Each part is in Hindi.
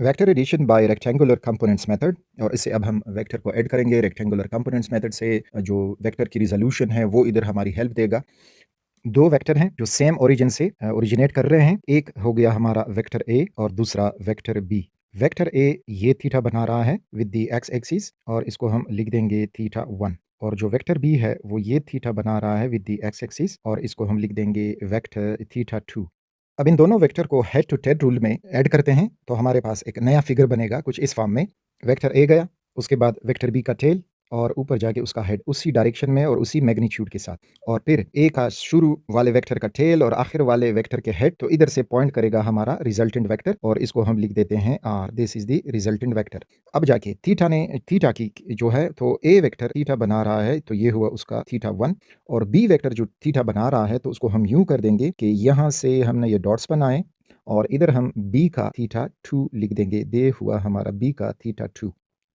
Vector addition by rectangular components method, और इससे अब हम वेक्टर को ऐड करेंगे रेक्टेंगुलर कंपोनेंट्स मेथड से। जो वेक्टर की रिजोल्यूशन है वो इधर हमारी हेल्प देगा। दो वेक्टर हैं जो सेम ओरिजिन से ओरिजिनेट कर रहे हैं। एक हो गया हमारा वेक्टर ए और दूसरा वेक्टर बी। वेक्टर ए ये थीटा बना रहा है विद द एक्स एक्सिस, और इसको हम लिख देंगे थीटा 1। और जो वेक्टर बी है वो ये थीटा बना रहा है विद द एक्स एक्सिस, और इसको हम लिख देंगे वेक्टर थीटा 2। अब इन दोनों वेक्टर को हेड टू टेड रूल में ऐड करते हैं तो हमारे पास एक नया फिगर बनेगा कुछ इस फॉर्म में। वेक्टर ए गया, उसके बाद वेक्टर बी का टेल, और ऊपर जाके उसका हेड उसी डायरेक्शन में और उसी मैग्नीट्यूड के साथ, और फिर ए का शुरू वाले वेक्टर का टेल और आखिर वाले वेक्टर के हेड, तो इधर से पॉइंट करेगा हमारा रिजल्टेंट वेक्टर, और इसको हम लिख देते हैं R. This is the resultant vector. अब जाके थीटा की जो है, तो ए वेक्टर थीटा बना रहा है तो ये हुआ उसका थीटा 1, और बी वेक्टर जो थीटा बना रहा है तो उसको हम यूं कर देंगे कि यहाँ से हमने ये डॉट्स बनाए और इधर हम बी का थीटा 2 लिख देंगे। दे हुआ हमारा बी का थीटा 2।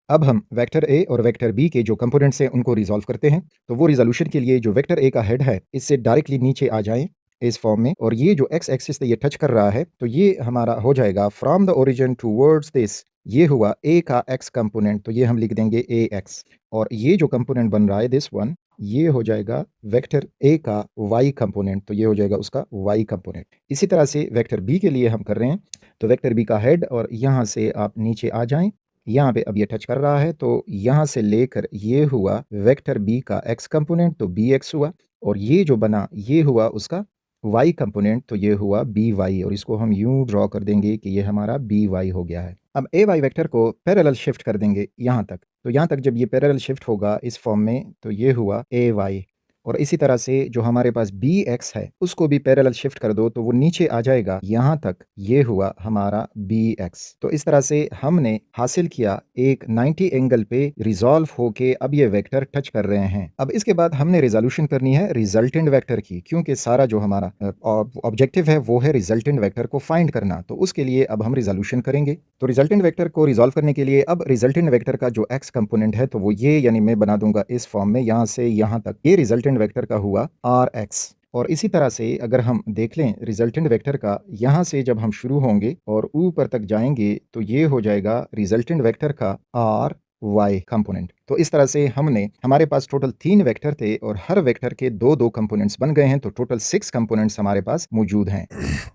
अब हम वेक्टर ए और वेक्टर बी के जो कंपोनेंट्स हैं उनको रिजॉल्व करते हैं। तो वो रिजोल्यूशन के लिए जो वेक्टर ए का हेड है इससे डायरेक्टली नीचे आ जाएं इस फॉर्म में, और ये जो एक्स एक्सिस से ये टच कर रहा है तो ये हमारा हो जाएगा from the origin towards this. ये हुआ ए का एक्स कंपोनेंट, तो ये हम लिख देंगे ए एक्स। और ये जो कंपोनेंट बन रहा है दिस वन, ये हो जाएगा वेक्टर ए का वाई कंपोनेंट, तो ये हो जाएगा उसका वाई कंपोनेंट। इसी तरह से वेक्टर बी के लिए हम कर रहे हैं। तो वेक्टर बी का हेड, और यहाँ से आप नीचे आ जाएं, यहाँ पे अब ये टच कर रहा है तो यहाँ से लेकर ये हुआ वेक्टर बी का एक्स कंपोनेंट, तो बी एक्स हुआ। और ये जो बना ये हुआ उसका वाई कंपोनेंट, तो ये हुआ बी वाई, और इसको हम यूं ड्रॉ कर देंगे कि ये हमारा बी वाई हो गया है। अब ए वाई वेक्टर को पैरेलल शिफ्ट कर देंगे यहाँ तक, तो यहाँ तक जब ये पैरेलल शिफ्ट होगा इस फॉर्म में तो ये हुआ ए वाई। और इसी तरह से जो हमारे पास बी एक्स है उसको भी पैरेलल शिफ्ट कर दो तो वो नीचे आ जाएगा यहाँ तक, ये हुआ हमारा बी एक्स। तो इस तरह से हमने हासिल किया एक 90 एंगल पे रिजॉल्व होके अब ये वेक्टर टच कर रहे हैं। अब इसके बाद हमने रिजोल्यूशन करनी है रिजल्टेंट वेक्टर की, क्योंकि सारा जो हमारा ऑब्जेक्टिव है वो है रिजल्टेंट वेक्टर को फाइंड करना। तो उसके लिए अब हम रिजोल्यूशन करेंगे। तो रिजल्टेंट वेक्टर को रिजॉल्व करने के लिए अब रिजल्टेंट वेक्टर का जो एक्स कंपोनेंट है तो वो ये, यानी मैं बना दूंगा इस फॉर्म में, यहाँ से यहाँ तक ये रिजल्टेंट वेक्टर का हुआ आर एक्स। और इसी तरह से अगर हम देख लें रिजल्टेंट वेक्टर का, यहाँ से जब हम शुरू होंगे और ऊपर तक जाएंगे तो ये हो जाएगा रिजल्टेंट वेक्टर का आर वाई कंपोनेंट। तो इस तरह से हमने, हमारे पास टोटल 3 वेक्टर थे और हर वेक्टर के दो दो कंपोनेंट्स बन गए हैं, तो टोटल 6 कंपोनेंट्स हमारे पास मौजूद हैं।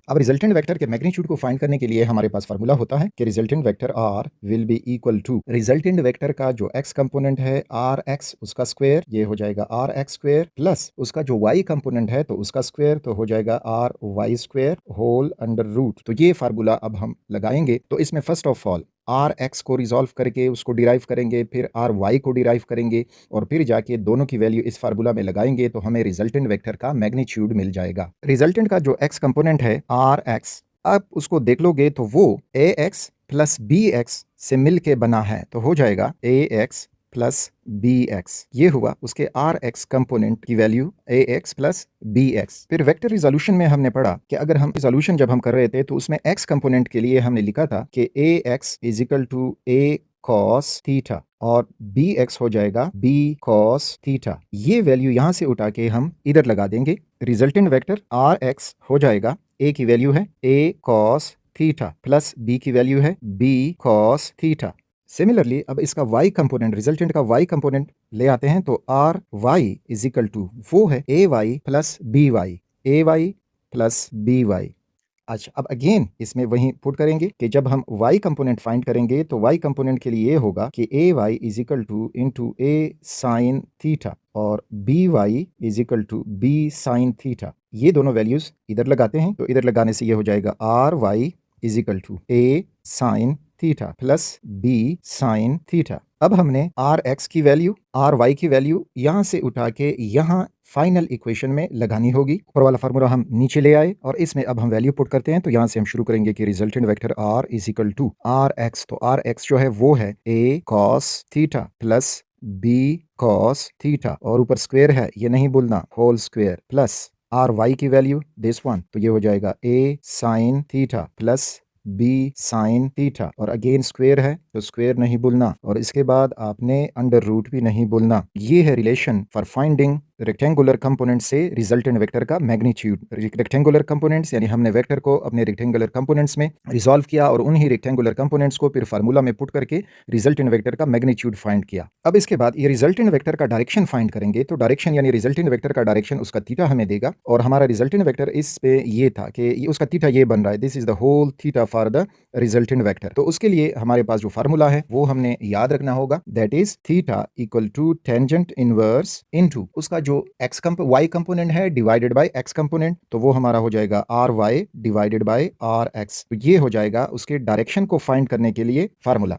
अब रिजल्टेंट वेक्टर के मैग्नीट्यूड को फाइंड करने के लिए हमारे पास फार्मूला होता है कि resultant vector R will be equal to resultant vector का जो एक्स कंपोनेंट है आर एक्स उसका स्क्वायर, ये हो जाएगा आर एक्स स्क्वायर, प्लस उसका जो वाई कंपोनेंट है तो उसका स्क्वायर, तो हो जाएगा R y square whole under root. तो ये फार्मूला अब हम लगाएंगे। तो इसमें first of all R x को रिजॉल्व करके उसको डिराइव करेंगे, फिर आर वाई को डिराइव करेंगे, और फिर जाके दोनों की वैल्यू इस फार्मूला में लगाएंगे तो हमें रिजल्टेंट वेक्टर का मैग्नीट्यूड मिल जाएगा। रिजल्टेंट का जो एक्स कंपोनेंट है आर एक्स, आप उसको देख लोगे तो वो ए एक्स प्लस बी एक्स से मिल के बना है, तो हो जाएगा ए एक्स प्लस बी एक्स। ये हुआ उसके आर एक्स कंपोनेंट की वैल्यू ए एक्स प्लस बी एक्स। फिर वेक्टर रिजोल्यूशन में हमने पढ़ा कि अगर हम रिजोल्यूशन जब हम कर रहे थे तो उसमें एक्स कंपोनेंट के लिए हमने लिखा था कि a x is equal to a cos theta, और बी एक्स हो जाएगा बी कॉस थीटा। ये वैल्यू यहाँ से उठा के हम इधर लगा देंगे। रिजल्टेंट वेक्टर आर एक्स हो जाएगा, ए की वैल्यू है A cos theta plus B की वैल्यू है बी कॉस थीटा। सिमिलरली अब इसका y कंपोनेंट, रिजल्टेंट का y कंपोनेंट ले आते हैं तो R y is equal to वो है A y plus B y, A y plus B y. अच्छा, अब अगेन इसमें वही पुट करेंगे कि जब हम y कंपोनेंट फाइंड करेंगे तो y कंपोनेंट के लिए ये होगा कि A Y is equal to into A sine theta और B Y is equal to B sine theta. ये दोनों वैल्यूज इधर लगाते हैं, तो इधर लगाने से ये हो जाएगा R y is equal to A sine theta plus B sine theta. अब हमने आर एक्स की वैल्यू, आर वाई की वैल्यू यहाँ से उठा के यहाँ फाइनल इक्वेशन में लगानी होगी। ऊपर वाला फार्मूला हम नीचे ले आए और इसमें अब हम वैल्यू पुट करते हैं। तो यहाँ से हम शुरू करेंगे कि resultant vector R is equal to R X, तो आर एक्स जो है वो है A cos theta plus B cos theta, और ऊपर स्क्वायर है ये नहीं भूलना, whole square, plus R Y की वैल्यू दिस वन, तो ये हो जाएगा A sine theta plus B sine theta, और अगेन स्क्वायर है तो स्क्वायर नहीं बोलना और इसके बाद आपने अंडर रूट भी नहीं बोलना। ये है relation for finding rectangular component से रिजल्टेंट वेक्टर का मैग्नीट्यूड। रेक्टेंगुलर कंपोनेंट्स यानी हमने वेक्टर को अपने रेक्टेंगुलर कंपोनेंट्स में रिजॉल्व किया और उन्हीं रेक्टेंगुलर कंपोनेंट्स को फिर फार्मूला में पुट करके रिजल्टेंट वेक्टर का मैग्नीट्यूड फाइंड किया। अब इसके बाद ये रिजल्टेंट वेक्टर का डायरेक्शन फाइंड करेंगे, तो डायरेक्शन यानी रिजल्टेंट वेक्टर का डायरेक्शन उसका थीटा हमें देगा और हमारा रिजल्टेंट वेक्टर इस पे ये था कि उसका थीटा ये बन रहा है, this is the whole theta for the resultant vector. तो उसके लिए हमारे पास जो फार्मूला है वो हमने याद रखना होगा, that is theta equal to tangent inverse into उसका जो y कंपोनेंट है डिवाइडेड बाय x कंपोनेंट, तो वो हमारा हो जाएगा ry डिवाइडेड बाय rx। तो ये हो जाएगा उसके डायरेक्शन को फाइंड करने के लिए फार्मूला।